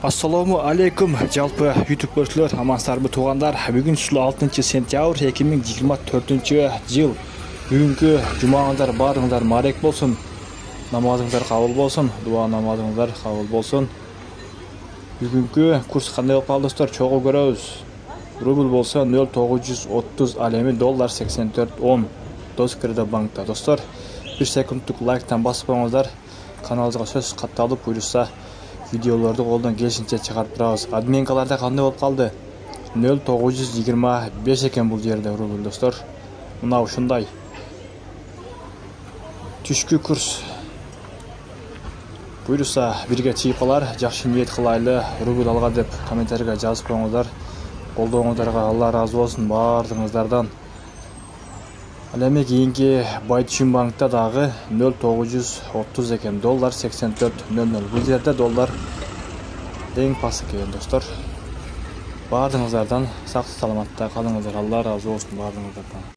Assalamu алейкум, жалпы YouTube көршілер, амансыздарбы туғандар. Бүгін 6 сентябрь 2024 жыл. Бүгінгі жұмаңыздар барыңыздар марек болсын. Намазыңыздар қабыл болсын, дуа намазыңыздар қабыл болсын. Бүгінгі курс қандай болып қалды достар? Чоғы көреміз. Рубль болса 0,930, ал эми доллар 84.10. Дос кірді банкта достар. 1 секундтық лайктан басып қойыңыздар. Каналымызға сөз қатталып бұйырса видеоларды қолдан келшінше шығарып тұрамыз. Админкаларда қандай болып қалды? 0,925 екен бұл жерде рубль достар. Мынау шындай. Түшкі курс. Бұйырса бірге тиіп қалар, жақсы ниет қылайлы рубль алға деп комментарийға жазып қойыңыздар. Қолдауыңыздарға Алла разы болсын барлығыңыздардан. Әлемек кейінгі Байтүшін банкта дағы 0,930 екен, доллар 84.00. Бұл жерде доллар ең пасы екен достар. Барлығыңыздардан сақ саламатта қалыңыздар. Алла разы болсын барлығыңыздардан.